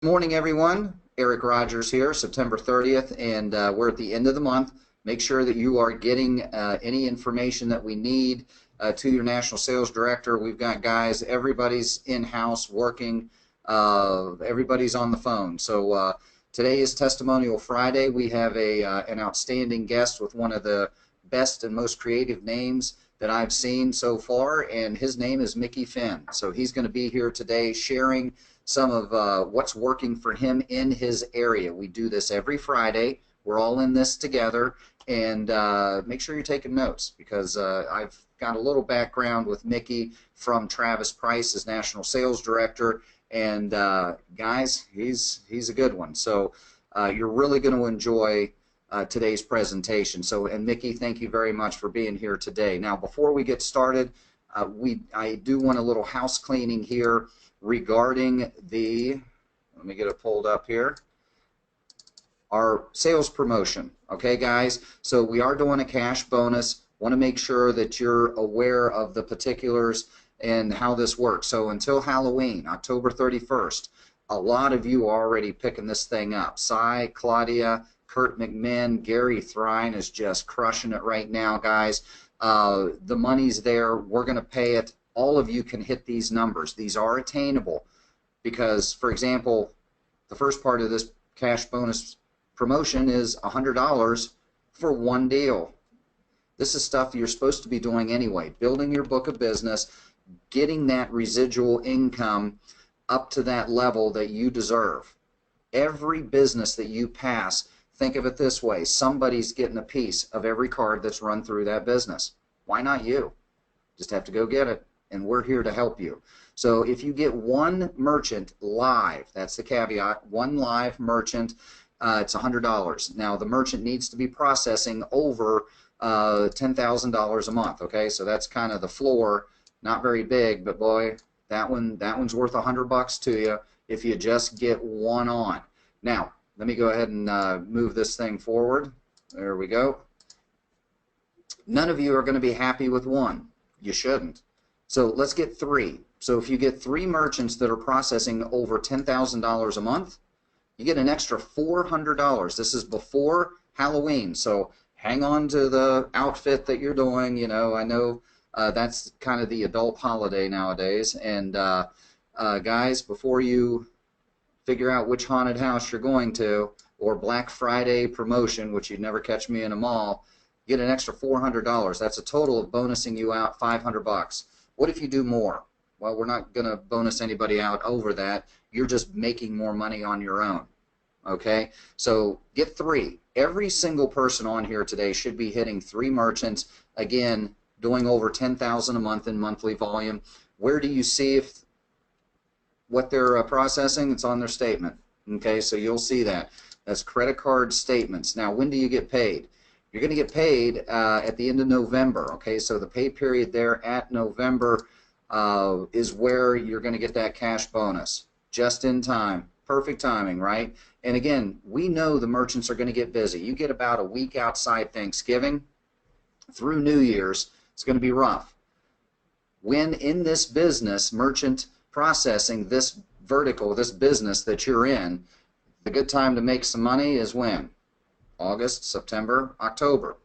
Morning, everyone. Eric Rogers here, September 30th, and we're at the end of the month. Make sure that you are getting any information that we need to your national sales director. We've got guys, everybody's in-house working, everybody's on the phone. So today is Testimonial Friday. We have an outstanding guest with one of the best and most creative names that I've seen so far, and his name is Mickey Finn. So he's going to be here today sharing some of what's working for him in his area. We do this every Friday. We're all in this together, and make sure you're taking notes, because I've got a little background with Mickey from Travis Price as National Sales Director, and guys, he's a good one. So you're really going to enjoy today's presentation. So, and Mickey, thank you very much for being here today. Now, before we get started, I do want a little house cleaning here regarding the, let me get it pulled up here, our sales promotion. Okay, guys, so we are doing a cash bonus. Want to make sure that you're aware of the particulars and how this works. So until Halloween, October 31st, a lot of you are already picking this thing up. Cy, Claudia, Kurt McMinn, Gary Thrine is just crushing it right now, guys. The money's there. We're going to pay it. All of you can hit these numbers. These are attainable because, for example, the first part of this cash bonus promotion is $100 for one deal. This is stuff you're supposed to be doing anyway, building your book of business, getting that residual income up to that level that you deserve. Every business that you pass, think of it this way, somebody's getting a piece of every card that's run through that business. Why not you? Just have to go get it, and we're here to help you. So if you get one merchant live, that's the caveat, one live merchant, it's $100. Now the merchant needs to be processing over $10,000 a month, okay? So that's kind of the floor, not very big, but boy, that one's worth $100 to you if you just get one on. Now, let me go ahead and move this thing forward. There we go. None of you are going to be happy with one. You shouldn't. So let's get three. So if you get three merchants that are processing over $10,000 a month, you get an extra $400. This is before Halloween, so hang on to the outfit that you're doing. You know, I know that's kind of the adult holiday nowadays. And guys, before you figure out which haunted house you're going to, or Black Friday promotion, which you'd never catch me in a mall, get an extra $400. That's a total of bonusing you out $500. What if you do more? Well, we're not going to bonus anybody out over that. You're just making more money on your own. Okay? So get three. Every single person on here today should be hitting three merchants, again, doing over $10,000 a month in monthly volume. Where do you see what they're processing? It's on their statement. Okay, so you'll see that. That's credit card statements. Now, when do you get paid? You're going to get paid at the end of November. Okay, so the pay period there at November is where you're going to get that cash bonus. Just in time. Perfect timing, right? And again, we know the merchants are going to get busy. You get about a week outside Thanksgiving through New Year's, it's going to be rough. When in this business, merchant processing, this vertical, this business that you're in, the good time to make some money is when? August, September, October.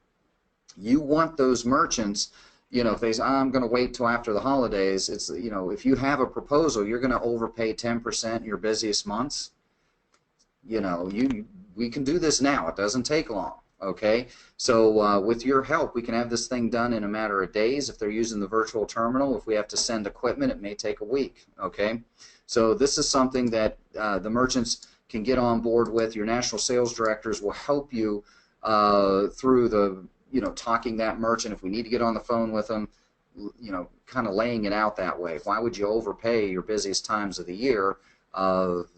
You want those merchants, you know, if they say, I'm going to wait till after the holidays, it's, you know, if you have a proposal, you're going to overpay 10% your busiest months. You know, we can do this now. It doesn't take long. Okay, so with your help, we can have this thing done in a matter of days. If they're using the virtual terminal, if we have to send equipment, it may take a week. Okay, so this is something that the merchants can get on board with. Your national sales directors will help you through the, you know, talking that merchant. If we need to get on the phone with them, you know, kind of laying it out that way. Why would you overpay your busiest times of the year?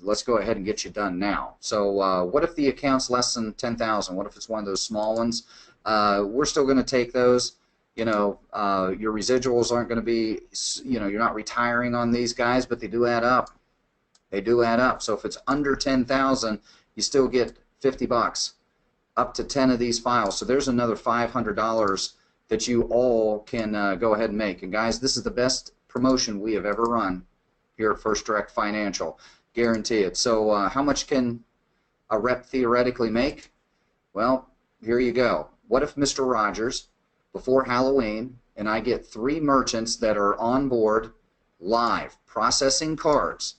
Let's go ahead and get you done now. So what if the account's less than 10,000? What if it's one of those small ones? We're still going to take those. You know, your residuals aren't going to be, you know, you're not retiring on these guys, but they do add up. They do add up. So if it's under 10,000, you still get $50 up to 10 of these files. So there's another $500 that you all can go ahead and make. And guys, this is the best promotion we have ever run here at First Direct Financial. Guarantee it. So how much can a rep theoretically make? Well, here you go. What if Mr. Rogers, before Halloween, and I get 3 merchants that are on board live processing cards,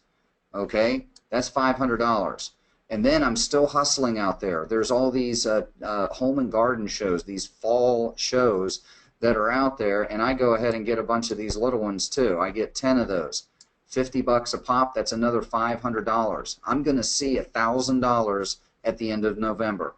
okay? That's $500. And then I'm still hustling out there. There's all these home and garden shows, these fall shows that are out there, and I go ahead and get a bunch of these little ones too. I get 10 of those. $50 a pop, that's another $500. I'm going to see $1,000 at the end of November,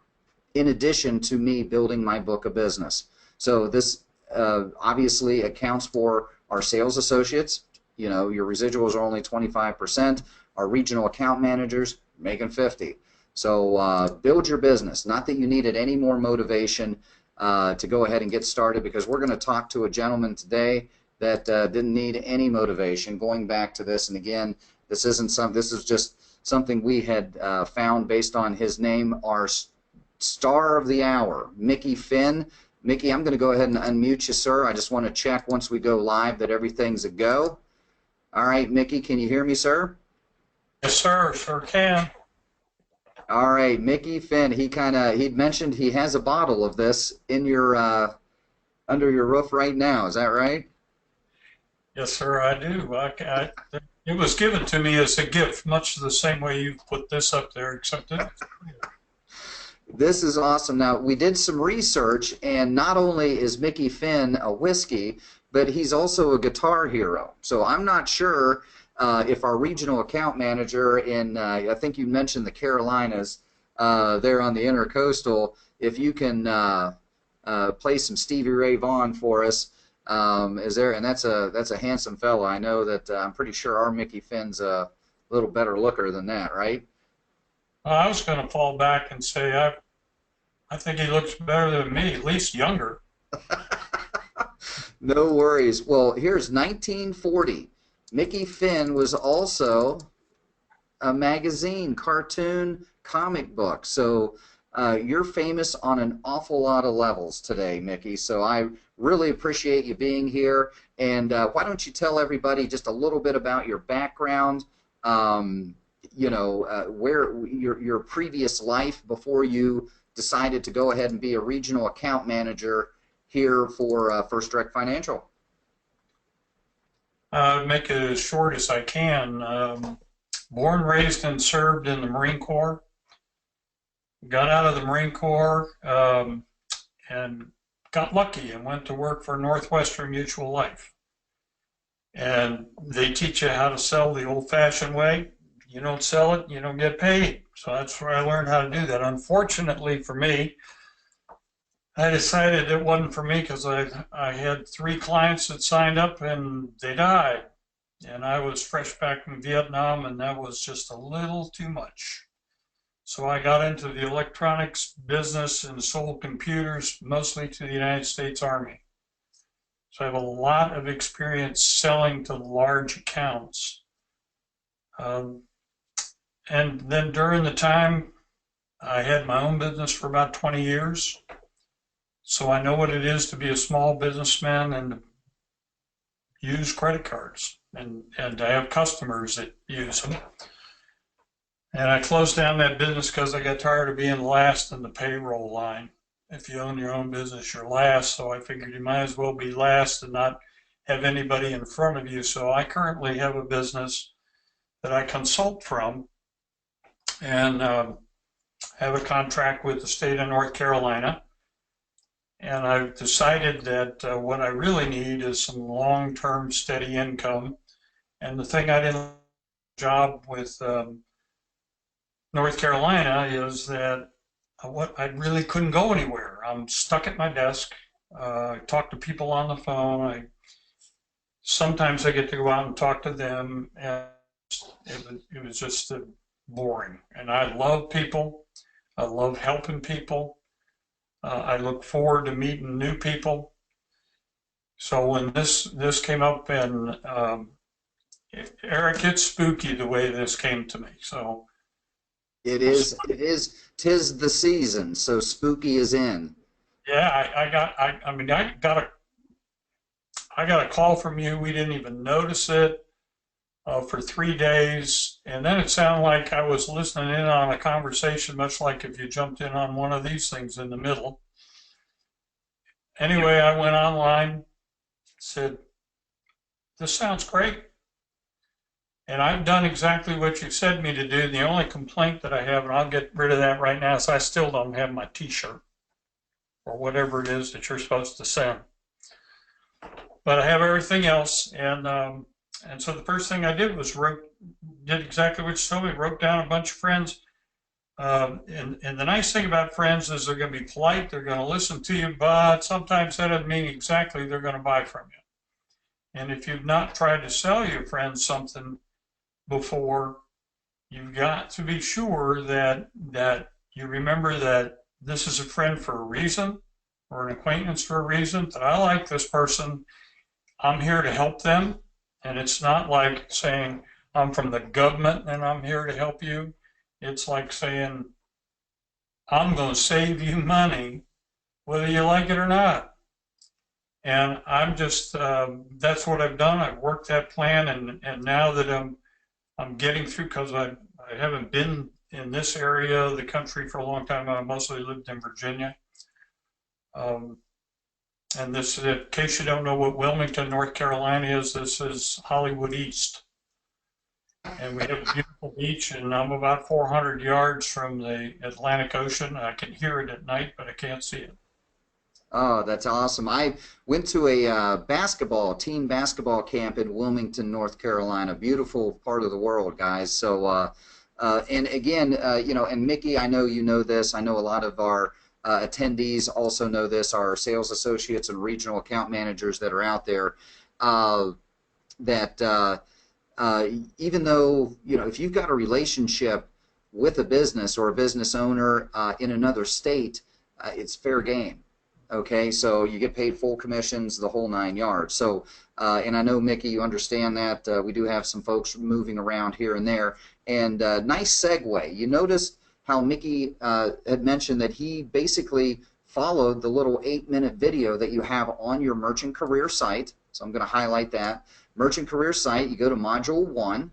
in addition to me building my book of business. So this obviously accounts for our sales associates. You know, your residuals are only 25%. Our regional account managers making 50. So build your business. Not that you needed any more motivation to go ahead and get started, because we're going to talk to a gentleman today that didn't need any motivation. Going back to this, and again, this is just something we had found based on his name. Our star of the hour, Mickey Finn. Mickey, I'm going to go ahead and unmute you, sir. I just want to check once we go live that everything's a go. All right, Mickey, can you hear me, sir? Yes, sir. Sure can. All right, Mickey Finn. He'd mentioned he has a bottle of this in your under your roof right now. Is that right? Yes, sir, I do. It was given to me as a gift, much the same way you put this up there, except it. This is awesome. Now, we did some research, and not only is Mickey Finn a whiskey, but he's also a guitar hero. So I'm not sure if our regional account manager in, I think you mentioned the Carolinas, there on the Intercoastal, if you can play some Stevie Ray Vaughan for us. Is there? And that's a handsome fellow. I know that I'm pretty sure our Mickey Finn's a little better looker than that, right? I was going to fall back and say I think he looks better than me, at least younger. No worries. Well, here's 1940. Mickey Finn was also a magazine, cartoon, comic book. So you're famous on an awful lot of levels today, Mickey. So I really appreciate you being here. And why don't you tell everybody just a little bit about your background, you know, where your previous life before you decided to go ahead and be a regional account manager here for First Direct Financial. Make it as short as I can. Born, raised, and served in the Marine Corps. Got out of the Marine Corps and got lucky and went to work for Northwestern Mutual Life. And they teach you how to sell the old-fashioned way. You don't sell it, you don't get paid. So that's where I learned how to do that. Unfortunately for me, I decided it wasn't for me because I had 3 clients that signed up and they died. And I was fresh back from Vietnam, and that was just a little too much. So I got into the electronics business and sold computers mostly to the United States Army. So I have a lot of experience selling to large accounts. And then during the time, I had my own business for about 20 years. So I know what it is to be a small businessman and use credit cards and to have customers that use them. And I closed down that business because I got tired of being last in the payroll line. If you own your own business, you're last. So I figured you might as well be last and not have anybody in front of you. So I currently have a business that I consult from and have a contract with the state of North Carolina. And I've decided that what I really need is some long-term steady income. And the thing I didn't job with North Carolina is that I really couldn't go anywhere. I'm stuck at my desk. I talk to people on the phone. Sometimes I get to go out and talk to them, and it was just boring. And I love people. I love helping people. I look forward to meeting new people. So when this came up, and Eric, it's spooky the way this came to me. So It is. 'Tis the season, so spooky is in. yeah, I got a call from you. We didn't even notice it. for 3 days. And then it sounded like I was listening in on a conversation, much like if you jumped in on one of these things in the middle. Anyway, I went online, said, this sounds great. And I've done exactly what you said me to do. The only complaint that I have, and I'll get rid of that right now, is I still don't have my T-shirt or whatever it is that you're supposed to send. But I have everything else, and so the first thing I did was did exactly what you told me, wrote down a bunch of friends. And the nice thing about friends is they're going to be polite, they're going to listen to you, but sometimes that doesn't mean exactly they're going to buy from you. And if you've not tried to sell your friends something before, you've got to be sure that you remember that this is a friend for a reason, or an acquaintance for a reason, that I like this person, I'm here to help them. And it's not like saying I'm from the government and I'm here to help you. It's like saying I'm going to save you money whether you like it or not. And I'm just that's what I've done. I've worked that plan, and now that I'm getting through, because I haven't been in this area of the country for a long time. I mostly lived in Virginia. And this, in case you don't know what Wilmington, North Carolina is, this is Hollywood East. And we have a beautiful beach, and I'm about 400 yards from the Atlantic Ocean. I can hear it at night, but I can't see it. Oh, that's awesome. I went to a teen basketball camp in Wilmington, North Carolina. Beautiful part of the world, guys. So, and again, and Mickey, I know you know this. I know a lot of our attendees also know this, our sales associates and regional account managers that are out there, that even though, if you've got a relationship with a business or a business owner in another state, it's fair game. Okay, so you get paid full commissions, the whole 9 yards. So, and I know, Mickey, you understand that. We do have some folks moving around here and there. And nice segue. You noticed how Mickey had mentioned that he basically followed the little 8-minute video that you have on your merchant career site. So I'm going to highlight that. Merchant career site, you go to module 1,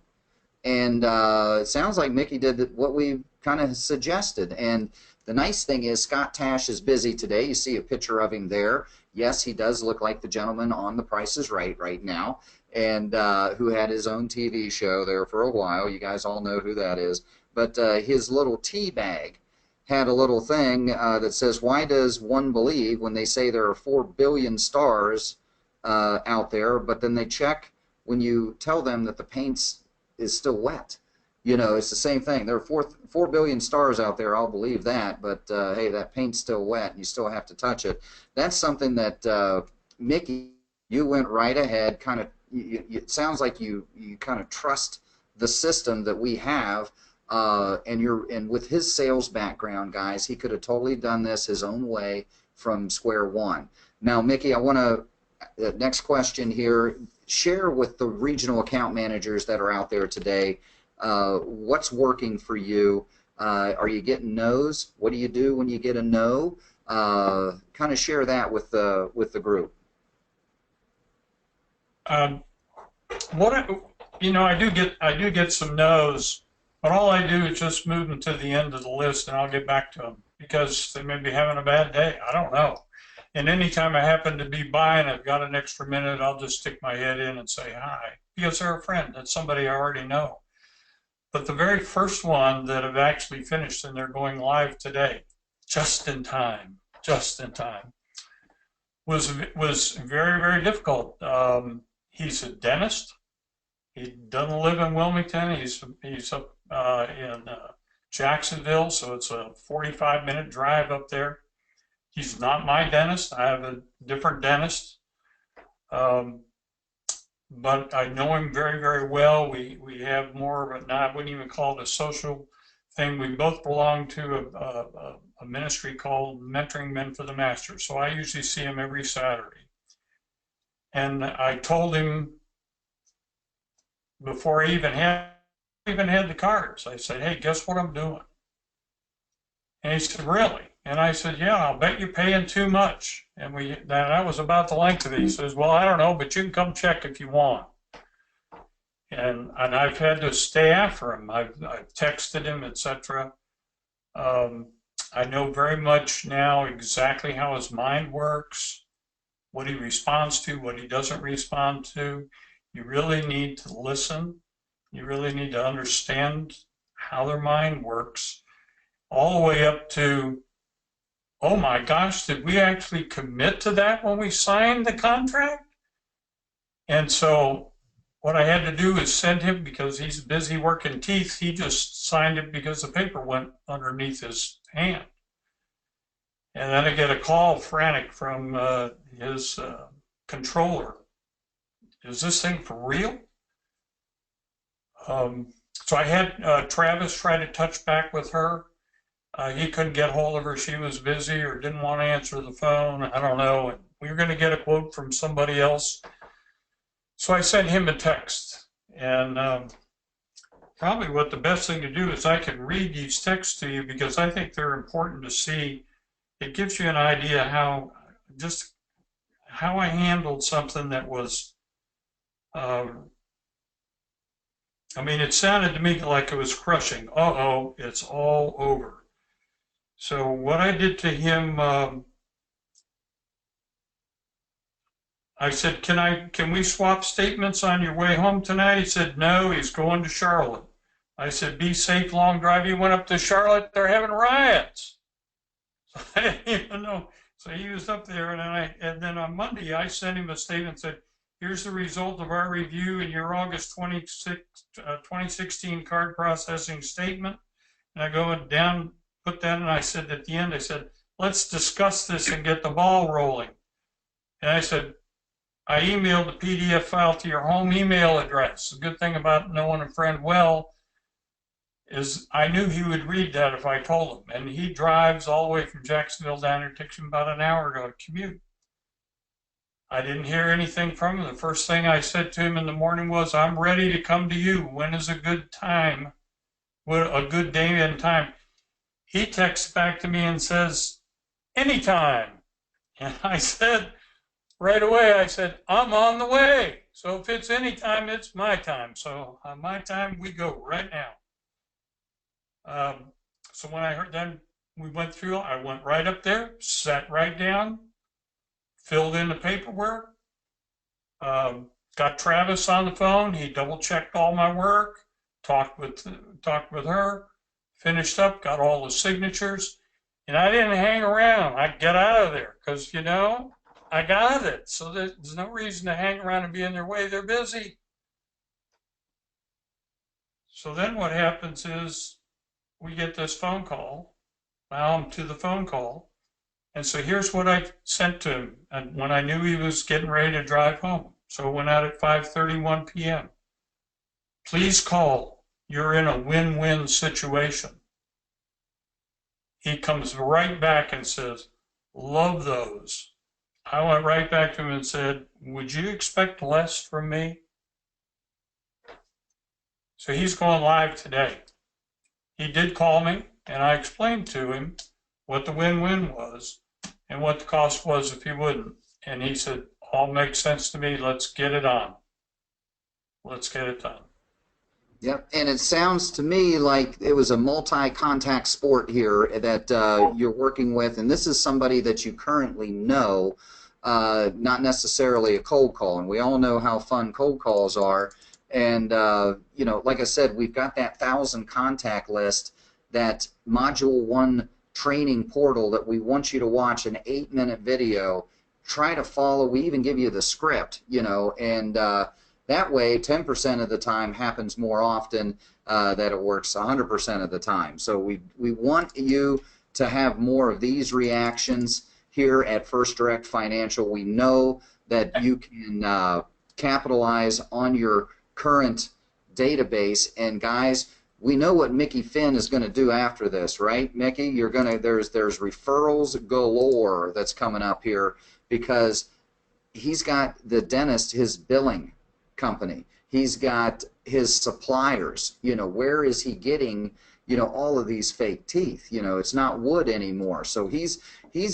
and it sounds like Mickey did what we kind of suggested. And the nice thing is Scott Tash is busy today. You see a picture of him there. Yes, he does look like the gentleman on The Price is right now, and who had his own TV show there for a while. You guys all know who that is. But his little tea bag had a little thing that says, why does one believe when they say there are 4 billion stars out there, but then they check when you tell them that the paint is still wet? It's the same thing. There are 4 billion stars out there, I'll believe that, but hey, that paint's still wet and you still have to touch it. That's something that, Mickey, you went right ahead, kind of, it sounds like you kind of trust the system that we have. And with his sales background, guys, he could have totally done this his own way from square one. Now, Mickey, I want to, next question here, share with the regional account managers that are out there today, what's working for you. Are you getting no's? What do you do when you get a no? Kind of share that with the group. I do get some no's. But all I do is just move them to the end of the list, and I'll get back to them because they may be having a bad day. I don't know. And anytime I happen to be by and I've got an extra minute, I'll just stick my head in and say hi because they're a friend. That's somebody I already know. But the very first one that I've actually finished, and they're going live today, just in time, was very, very difficult. He's a dentist. He doesn't live in Wilmington. He's up in Jacksonville, so it's a 45-minute drive up there. He's not my dentist. I have a different dentist, but I know him very, very well. We have more of I wouldn't even call it a social thing. We both belong to a ministry called Mentoring Men for the Master, so I usually see him every Saturday. And I told him before I even had the cards, I said, hey, guess what I'm doing? And he said, really? And I said, yeah, I'll bet you're paying too much. And that was about the length of it. He says, well, I don't know, but you can come check if you want. and I've had to stay after him. I've texted him, etc. Um, I know very much now exactly how his mind works, what he responds to, what he doesn't respond to. You really need to listen. You really need to understand how their mind works, all the way up to, oh my gosh, did we actually commit to that when we signed the contract? And so what I had to do is send him, because he's busy working teeth, he just signed it because the paper went underneath his hand. And then I get a call frantic from his controller. Is this thing for real? So I had Travis try to touch back with her. He couldn't get hold of her. She was busy or didn't want to answer the phone. I don't know. And we were going to get a quote from somebody else. So I sent him a text. And probably what the best thing to do is I can read these texts to you, because I think they're important to see. It gives you an idea how I handled something that was, I mean, it sounded to me like it was crushing. Uh-oh, it's all over. So what I did to him, I said, can we swap statements on your way home tonight? He said, no, he's going to Charlotte. I said, be safe, long drive. He went up to Charlotte, they're having riots. So I didn't even know. So he was up there, and then on Monday I sent him a statement and said, here's the result of our review in your August 2016 card processing statement. And I go down, put that, and I said at the end, I said, let's discuss this and get the ball rolling. And I said, I emailed the PDF file to your home email address. The good thing about knowing a friend well is I knew he would read that if I told him. And he drives all the way from Jacksonville down there. It takes him about an hour to commute. I didn't hear anything from him. The first thing I said to him in the morning was, I'm ready to come to you. When is a good time? What a good day and time? He texts back to me and says, anytime. And I said, right away, I said, I'm on the way. So if it's anytime, it's my time. So on my time, we go right now. So when I heard, then we went through, I went right up there, sat right down, filled in the paperwork, got Travis on the phone. He double checked all my work, talked with her, finished up, got all the signatures, and I didn't hang around. I get out of there because, I got it. So there's no reason to hang around and be in their way. They're busy. So then what happens is we get this phone call. Now I'm to the phone call. And so here's what I sent to him, and when I knew he was getting ready to drive home. So it went out at 5:31 p.m. Please call. You're in a win-win situation. He comes right back and says, love those. I went right back to him and said, would you expect less from me? So he's going live today. He did call me, and I explained to him what the win-win was and what the cost was if he wouldn't. And he said, all makes sense to me. Let's get it on. Let's get it done. Yep, and it sounds to me like it was a multi-contact sport here that you're working with, and this is somebody that you currently know, not necessarily a cold call. And we all know how fun cold calls are. And, like I said, we've got that 1,000 contact list, that Module 1 training portal that we want you to watch an 8-minute video. Try to follow. We even give you the script, and that way 10% of the time happens more often that it works 100% of the time. So we want you to have more of these reactions here at First Direct Financial. We know that you can capitalize on your current database, and guys, we know what Mickey Finn is going to do after this, right? Mickey, there's referrals galore that's coming up here, because he's got the dentist, his billing company. He's got his suppliers. Where is he getting, all of these fake teeth? It's not wood anymore. So he's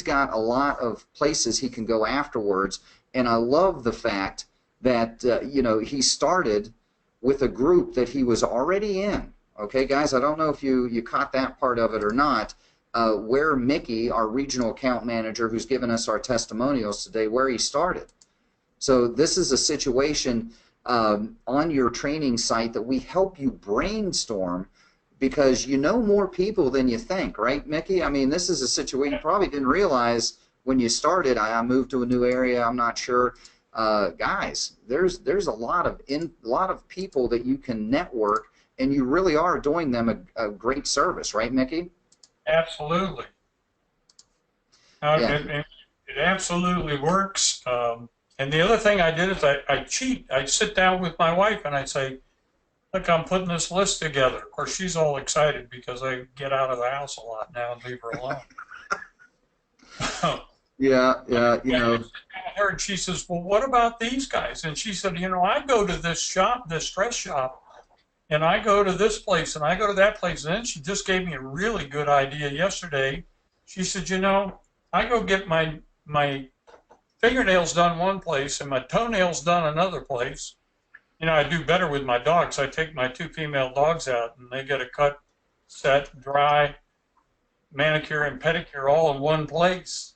got a lot of places he can go afterwards. And I love the fact that, he started with a group that he was already in. Okay, guys, I don't know if you caught that part of it or not, where Mickey, our regional account manager, who's given us our testimonials today, where he started. So this is a situation on your training site that we help you brainstorm, because you know more people than you think, right, Mickey? I mean, this is a situation you probably didn't realize when you started. I moved to a new area, I'm not sure. Guys, there's a lot of people that you can network, and you really are doing them a great service, right, Mickey? Absolutely. Yeah. It absolutely works. And the other thing I did is I cheat. I sit down with my wife and I say, look, I'm putting this list together. Of course, she's all excited because I get out of the house a lot now and leave her alone. Yeah, yeah, you know. Her and she says, well, what about these guys? And she said, you know, I go to this shop, this dress shop, and I go to this place and I go to that place. And then she just gave me a really good idea yesterday. She said, you know, I go get my fingernails done one place and my toenails done another place. You know, I do better with my dogs. I take my 2 female dogs out and they get a cut, set, dry, manicure and pedicure all in one place.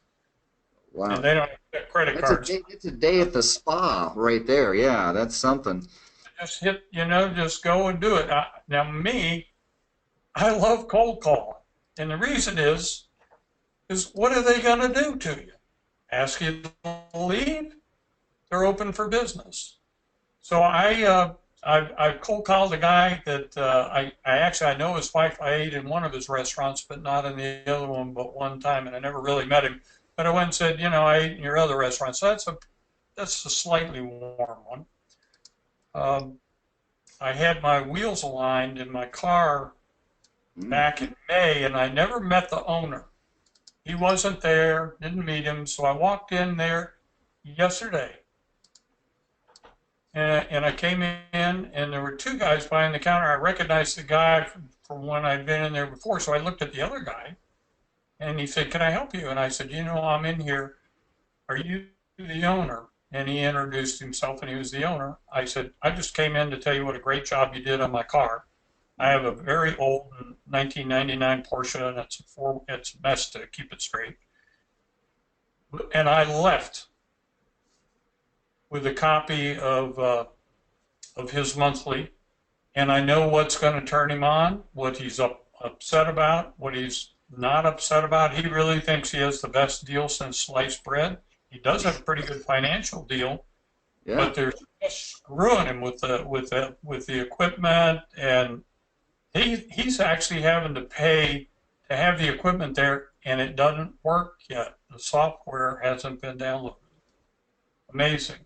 Wow. And they don't get credit cards. It's a day at the spa right there. Yeah, that's something. Just hit, you know, just go and do it. Now, me, I love cold calling. And the reason is what are they going to do to you? Ask you to leave? They're open for business. So I cold called a guy that I know his wife. I ate in one of his restaurants, but not in the other one, but one time, and I never really met him. But I went and said, you know, I ate in your other restaurant. So that's a slightly warm one. I had my wheels aligned in my car back in May, and I never met the owner. He wasn't there, didn't meet him, so I walked in there yesterday. And I came in, and there were 2 guys behind the counter. I recognized the guy from when I'd been in there before, so I looked at the other guy, and he said, can I help you? And I said, you know, I'm in here. Are you the owner? And he introduced himself, and he was the owner. I said, I just came in to tell you what a great job you did on my car. I have a very old 1999 Porsche, and it's a mess to keep it straight. And I left with a copy of his monthly, and I know what's going to turn him on, what he's upset about, what he's not upset about. He really thinks he has the best deal since sliced bread. He does have a pretty good financial deal, Yeah. but they're just screwing him with the equipment, and he's actually having to pay to have the equipment there, and it doesn't work yet. The software hasn't been downloaded. Amazing.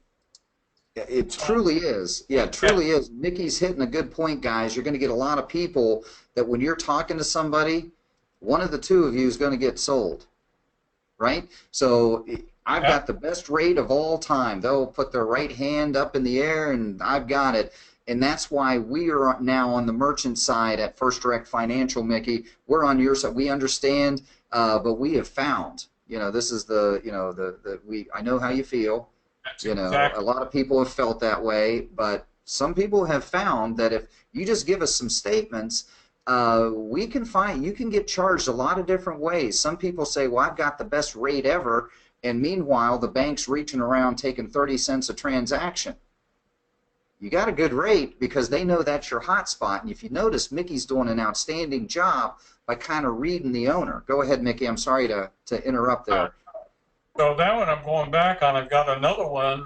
It truly is. Yeah, it truly is. Mickey's hitting a good point, guys. You're going to get a lot of people that when you're talking to somebody, one of the 2 of you is going to get sold, right? So I've got the best rate of all time. They'll put their right hand up in the air, and I've got it. And that's why we are now on the merchant side at First Direct Financial, Mickey. We're on your side. We understand, but we have found, you know, this is I know how you feel. You know, a lot of people have felt that way, but some people have found that if you just give us some statements, you can get charged a lot of different ways. Some people say, well, I've got the best rate ever, and meanwhile, the bank's reaching around taking 30 cents a transaction. You got a good rate because they know that's your hot spot. And if you notice, Mickey's doing an outstanding job by kind of reading the owner. Go ahead, Mickey. I'm sorry to interrupt there. So that one I'm going back on. I've got another one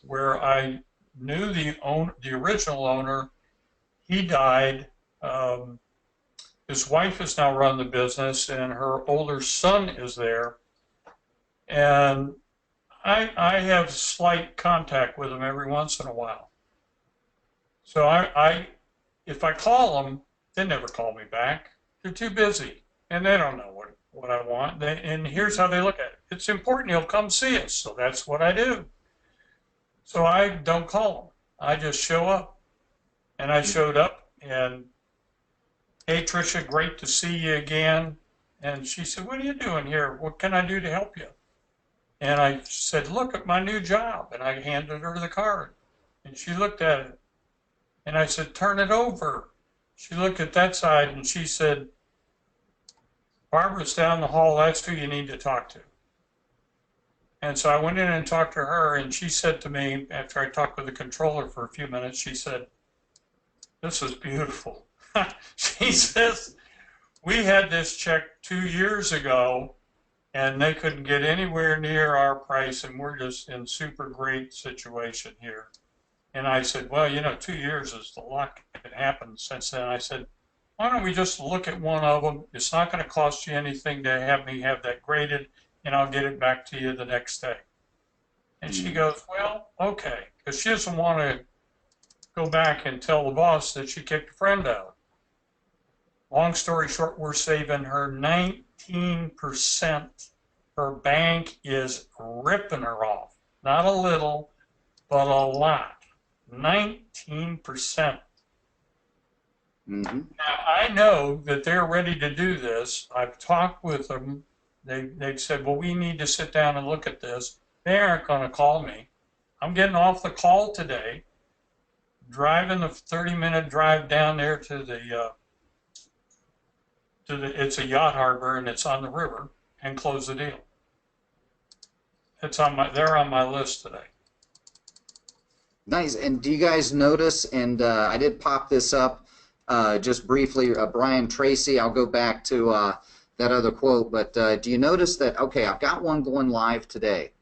where I knew the original owner. He died. His wife has now run the business, and her older son is there. And I have slight contact with them every once in a while. So if I call them, they never call me back. They're too busy, and they don't know what I want. And here's how they look at it. It's important you'll come see us, so that's what I do. So I don't call them. I just show up. And I showed up, and, hey, Tricia, great to see you again. And she said, what are you doing here? What can I do to help you? And I said, look at my new job. And I handed her the card. And she looked at it. And I said, turn it over. She looked at that side and she said, Barbara's down the hall. That's who you need to talk to. And so I went in and talked to her, and she said to me, after I talked with the controller for a few minutes, she said, this is beautiful. She says, we had this check 2 years ago, and they couldn't get anywhere near our price, and we're just in super great situation here. And I said, well, 2 years is a lot that happened since then. I said, why don't we just look at one of them? It's not going to cost you anything to have me have that graded, and I'll get it back to you the next day. And she goes, well, okay, because she doesn't want to go back and tell the boss that she kicked a friend out. Long story short, we're saving her 19%. Her bank is ripping her off. Not a little, but a lot. 19%. Mm-hmm. Now, I know that they're ready to do this. I've talked with them. They've said, well, we need to sit down and look at this. They aren't going to call me. I'm getting off the call today, driving the 30-minute drive down there to it's a yacht harbor and it's on the river, and close the deal. They're on my list today. Nice. And do you guys notice, and I did pop this up just briefly, Brian Tracy, I'll go back to that other quote, but do you notice that, okay, I've got one going live today.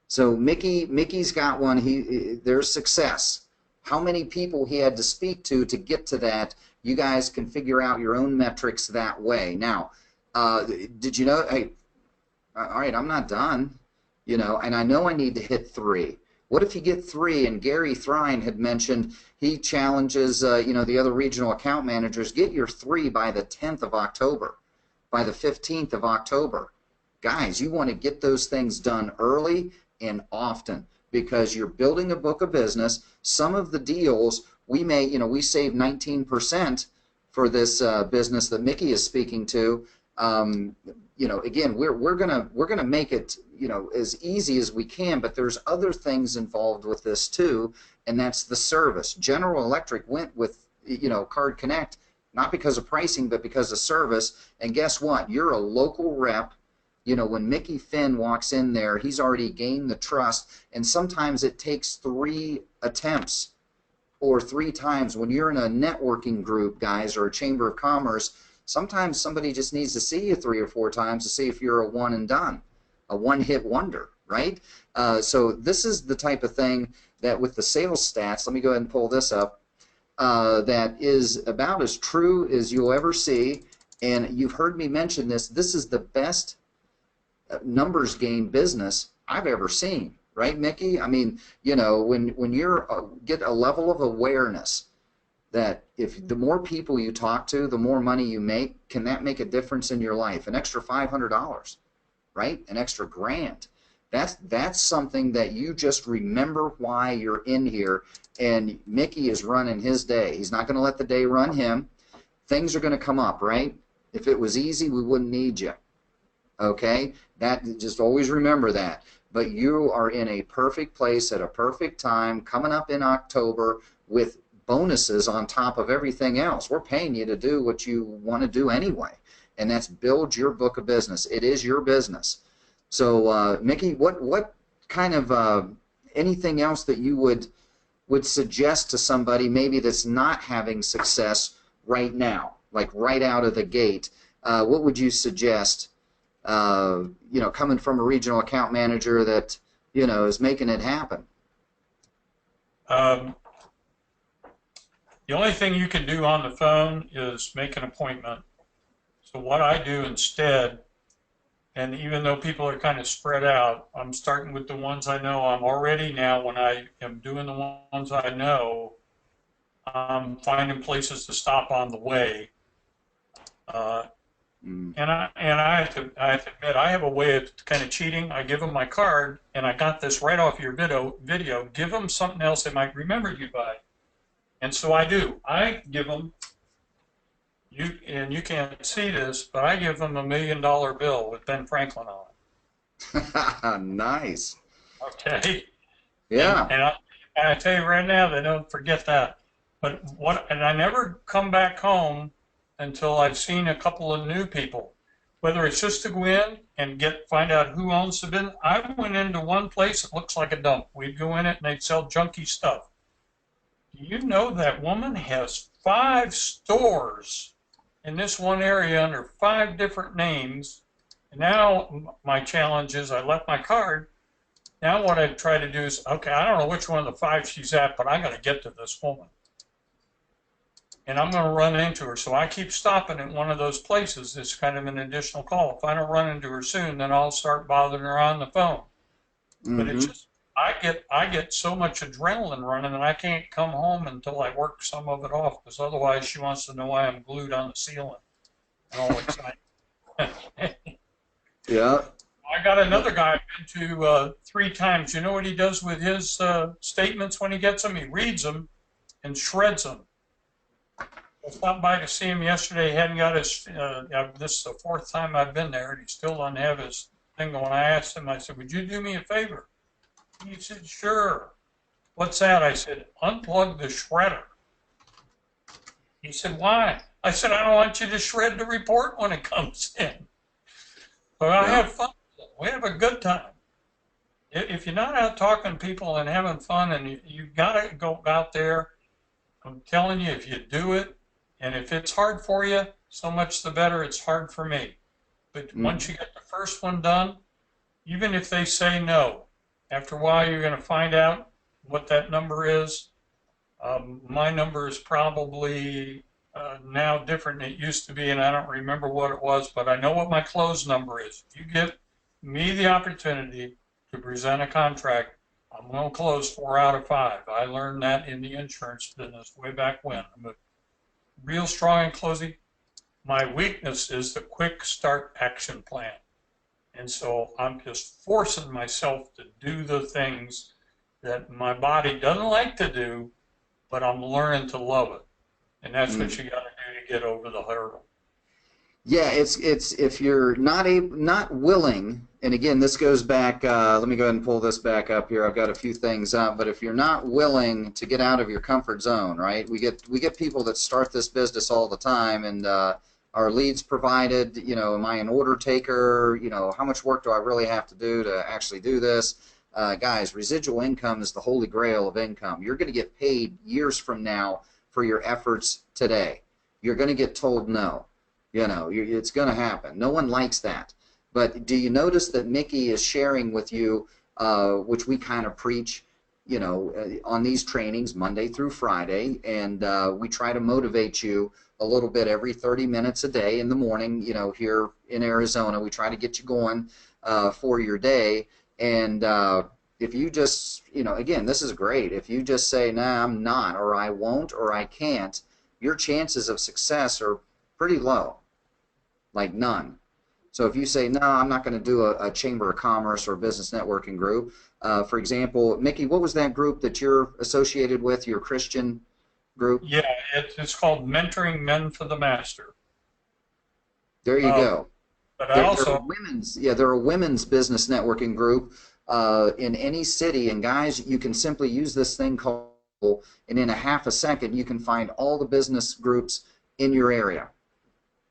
So Mickey's got one, there's success. How many people he had to speak to get to that, you guys can figure out your own metrics that way. Now, did you know, hey, all right, I'm not done, and I know I need to hit 3. What if you get 3? And Gary Thrine had mentioned he challenges, the other regional account managers, get your 3 by the 10th of October, by the 15th of October. Guys, you want to get those things done early and often because you're building a book of business. Some of the deals we we save 19% for this business that Mickey is speaking to. Again, we're gonna make it as easy as we can, but there's other things involved with this too, and that's the service. General Electric went with Card Connect not because of pricing, but because of service. And guess what? You're a local rep. When Mickey Finn walks in there, he's already gained the trust, and sometimes it takes 3 attempts or 3 times. When you're in a networking group, guys, or a chamber of commerce, sometimes somebody just needs to see you 3 or 4 times to see if you're a one and done, a one-hit wonder, right? So this is the type of thing that with the sales stats, let me go ahead and pull this up, that is about as true as you'll ever see. And you've heard me mention this. This is the best numbers game business I've ever seen, right, Mickey? I mean, when you're get a level of awareness that if the more people you talk to, the more money you make, can that make a difference in your life? An extra $500, right? An extra $1,000. That's something that you just remember why you're in here. And Mickey is running his day. He's not going to let the day run him. Things are going to come up, right? If it was easy, we wouldn't need you. Okay? Just always remember that. But you are in a perfect place at a perfect time, coming up in October with bonuses on top of everything else. We're paying you to do what you want to do anyway, and that's build your book of business. It is your business. So, Mickey, what kind of anything else that you would suggest to somebody maybe that's not having success right now, like right out of the gate? What would you suggest? Coming from a regional account manager that is making it happen. The only thing you can do on the phone is make an appointment. So what I do instead, and even though people are kind of spread out, I'm starting with the ones I know. I'm already now, when I am doing the ones I know, I'm finding places to stop on the way. And I have to admit, I have a way of kind of cheating. I give them my card, and I got this right off your video. Give them something else they might remember you by. And so I do. I give them, and you can't see this, but I give them $1 million bill with Ben Franklin on it. Nice. Okay. Yeah. And I tell you right now, they don't forget that. And I never come back home until I've seen a couple of new people. Whether it's just to go in and find out who owns the business. I went into one place that looks like a dump. We'd go in it and they'd sell junky stuff. You know that woman has 5 stores in this one area under 5 different names. And now my challenge is I left my card. Now what I try to do is, okay, I don't know which one of the 5 she's at, but I got to get to this woman. And I'm going to run into her. So I keep stopping at one of those places. It's kind of an additional call. If I don't run into her soon, then I'll start bothering her on the phone. But it's just, I get so much adrenaline running that I can't come home until I work some of it off, because otherwise she wants to know why I'm glued on the ceiling and all excited. Yeah. I got another guy I've been to 3 times. You know what he does with his statements when he gets them? He reads them and shreds them. I stopped by to see him yesterday. He hadn't got his, this is the 4th time I've been there, and he still doesn't have his thing going. I asked him, I said, would you do me a favor? He said, sure. What's that? I said, unplug the shredder. He said, why? I said, I don't want you to shred the report when it comes in. But I have fun. We have a good time. If you're not out talking to people and having fun, and you got to go out there, I'm telling you, if you do it, and if it's hard for you, so much the better. It's hard for me. But once you get the first one done, even if they say no, after a while you're going to find out what that number is. My number is probably now different than it used to be, and I don't remember what it was, but I know what my close number is. If you give me the opportunity to present a contract, I'm going to close 4 out of 5. I learned that in the insurance business way back when. I'm a real strong in closing. My weakness is the quick start action plan. And so I'm just forcing myself to do the things that my body doesn't like to do, but I'm learning to love it. And that's what you got to do to get over the hurdle. Yeah, it's if you're not willing, and again, this goes back. Let me go ahead and pull this back up here. I've got a few things up, but if you're not willing to get out of your comfort zone, right? We get people that start this business all the time, and our leads provided. You know, am I an order taker? You know, how much work do I really have to do to actually do this? Guys, residual income is the holy grail of income. You're going to get paid years from now for your efforts today. You're going to get told no. You know, it's going to happen. No one likes that. But do you notice that Mickey is sharing with you, which we kind of preach, you know, on these trainings Monday through Friday, and we try to motivate you a little bit every 30 minutes a day in the morning, you know, here in Arizona. We try to get you going for your day. And if you just, you know, again, this is great. If you just say, nah, I'm not, or I won't, or I can't, your chances of success are pretty low, like none. So if you say, no, I'm not going to do a Chamber of Commerce or business networking group, for example, Mickey, what was that group that you're associated with, your Christian group? Yeah, it's called Mentoring Men for the Master. There you go. But I also, they're a women's business networking group in any city, and guys, you can simply use this thing called, and in a half a second, you can find all the business groups in your area.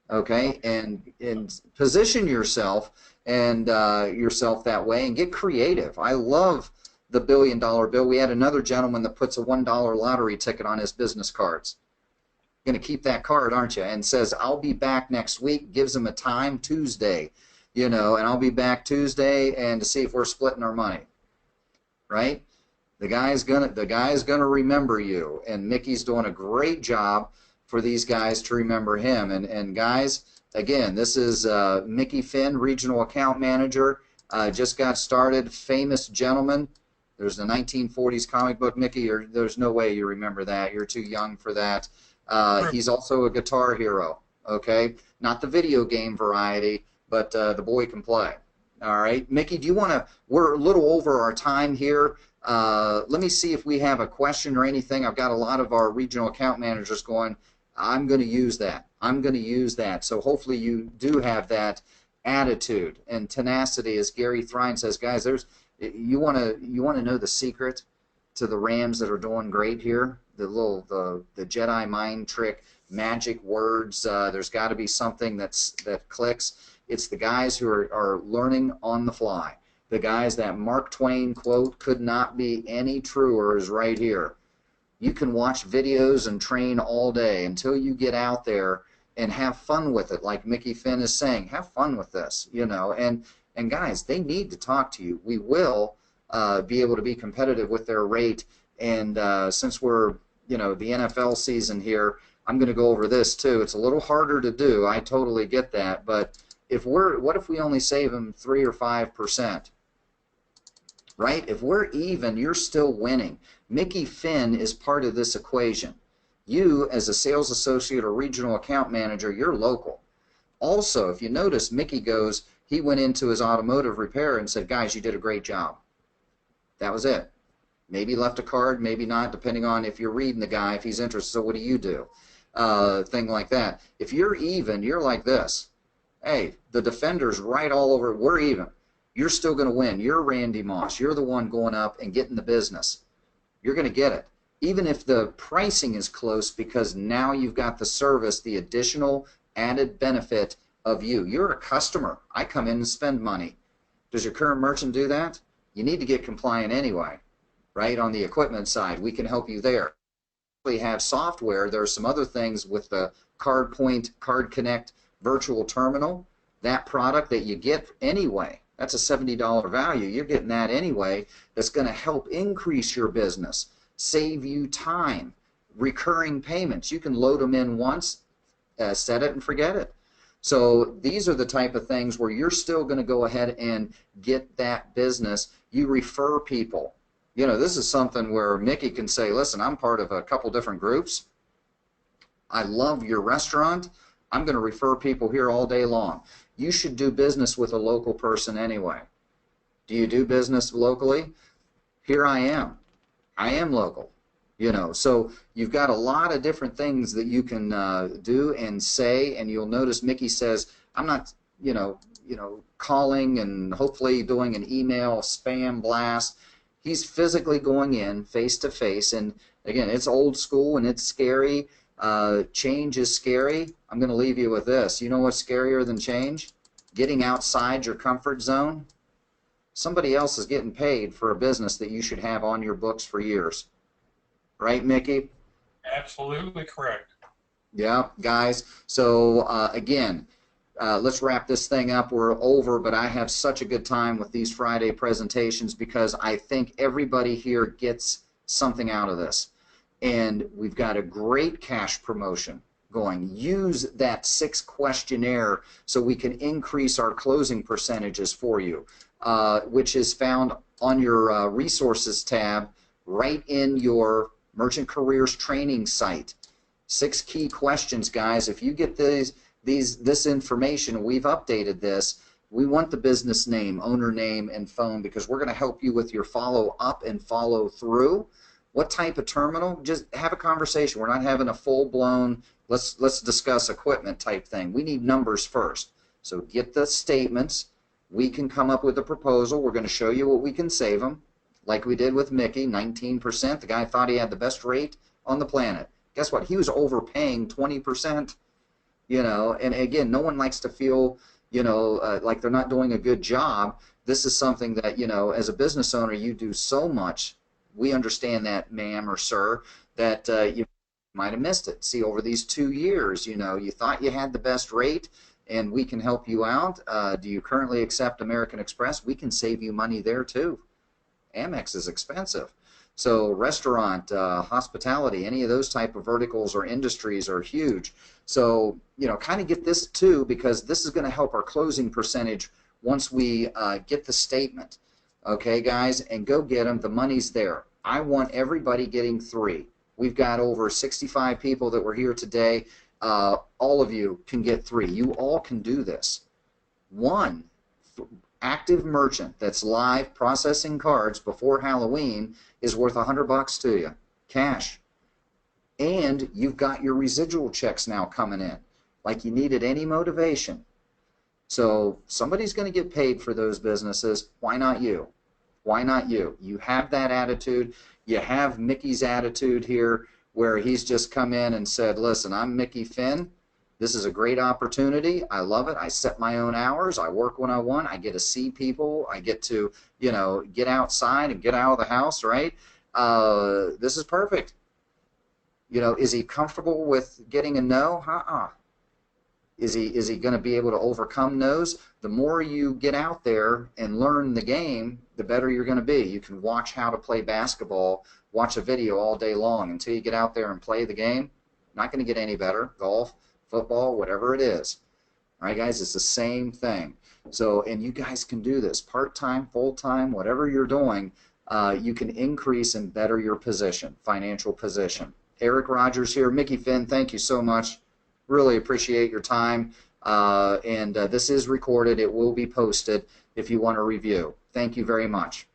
Okay, and position yourself and yourself that way, and get creative. I love the $1 billion bill. We had another gentleman that puts a $1 lottery ticket on his business cards. Going to keep that card, aren't you? And says, I'll be back next week. Gives him a time, Tuesday, you know, and I'll be back Tuesday and to see if we're splitting our money. Right? The guy's gonna remember you, and Mickey's doing a great job for these guys to remember him. And guys, again, this is Mickey Finn, Regional Account Manager. Just got started, famous gentleman. There's the 1940s comic book, Mickey. There's no way you remember that. You're too young for that. He's also a guitar hero, okay? Not the video game variety, but the boy can play. All right, Mickey, do you want to, we're a little over our time here. Let me see if we have a question or anything. I've got a lot of our regional account managers going, I'm going to use that. I'm going to use that. So hopefully you do have that attitude and tenacity, as Gary Thrine says. Guys, you want to know the secret to the Rams that are doing great here. the Jedi mind trick, magic words. There's got to be something that clicks. It's the guys who are learning on the fly. The guys that Mark Twain quote could not be any truer is right here. You can watch videos and train all day until you get out there and have fun with it. Like Mickey Finn is saying, have fun with this, you know. And guys, they need to talk to you. We will be able to be competitive with their rate. And since we're, you know, the NFL season here, I'm going to go over this too. It's a little harder to do. I totally get that. But what if we only save them 3 or 5%? Right? If we're even, you're still winning. Mickey Finn is part of this equation. You, as a sales associate or regional account manager, you're local. Also, if you notice, Mickey he went into his automotive repair and said, guys, you did a great job. That was it. Maybe left a card, maybe not, depending on if you're reading the guy, if he's interested. So what do you do? Thing like that. If you're even, you're like this. Hey, the defender's right all over. We're even. You're still going to win. You're Randy Moss. You're the one going up and getting the business. You're going to get it. Even if the pricing is close, because now you've got the service, the additional added benefit of you. You're a customer. I come in and spend money. Does your current merchant do that? You need to get compliant anyway, right? On the equipment side, we can help you there. We have software. There are some other things with the CardPoint, Card Connect virtual terminal. That product that you get anyway. That's a $70 value. You're getting that anyway. That's going to help increase your business, save you time, recurring payments. You can load them in once, set it and forget it. So these are the type of things where you're still going to go ahead and get that business. You refer people. You know, this is something where Mickey can say, listen, I'm part of a couple different groups. I love your restaurant. I'm going to refer people here all day long. You should do business with a local person anyway. Do you do business locally? Here I am. I am local. You know, so you've got a lot of different things that you can do and say, and you'll notice Mickey says, I'm not, calling and hopefully doing an email spam blast. He's physically going in face to face, and again, it's old school and it's scary. Change is scary. I'm going to leave you with this. You know what's scarier than change? Getting outside your comfort zone. Somebody else is getting paid for a business that you should have on your books for years. Right, Mickey? Absolutely correct. Yeah, guys. So, again, let's wrap this thing up. We're over, but I have such a good time with these Friday presentations because I think everybody here gets something out of this. And we've got a great cash promotion going. Use that 6 questionnaire so we can increase our closing percentages for you, which is found on your resources tab right in your Merchant Careers training site. 6 key questions, guys. If you get this information, we've updated this. We want the business name, owner name, and phone because we're going to help you with your follow up and follow through. What type of terminal? Just have a conversation. We're not having a full-blown, let's discuss equipment type thing. We need numbers first. So get the statements. We can come up with a proposal. We're going to show you what we can save them, like we did with Mickey, 19%. The guy thought he had the best rate on the planet. Guess what? He was overpaying 20%. You know, and again, no one likes to feel, like they're not doing a good job. This is something that, as a business owner, you do so much. We understand that, ma'am or sir, that you might have missed it. See, over these 2 years, you thought you had the best rate, and we can help you out. Do you currently accept American Express? We can save you money there, too. Amex is expensive. So restaurant, hospitality, any of those type of verticals or industries are huge. So, kind of get this, too, because this is going to help our closing percentage once we get the statement. Okay, guys, and go get them. The money's there. I want everybody getting 3. We've got over 65 people that were here today. All of you can get 3. You all can do this. 1 active merchant that's live processing cards before Halloween is worth $100 to you, cash. And you've got your residual checks now coming in, like you needed any motivation. So somebody's going to get paid for those businesses. Why not you? Why not you? You have that attitude. You have Mickey's attitude here. where he's just come in and said, listen, I'm Mickey Finn. This is a great opportunity. I love it. I set my own hours. I work when I want. I get to see people. I get to, get outside and get out of the house, right? This is perfect. Is he comfortable with getting a no? Is he going to be able to overcome no's? The more you get out there and learn the game, the better you're going to be. You can watch how to play basketball, watch a video all day long until you get out there and play the game. Not going to get any better. Golf, football, whatever it is. All right, guys, it's the same thing. So, and you guys can do this part-time, full-time, whatever you're doing. You can increase and better your position, financial position. Eric Rogers here. Mickey Finn, thank you so much. Really appreciate your time. And this is recorded. It will be posted if you want to review. Thank you very much.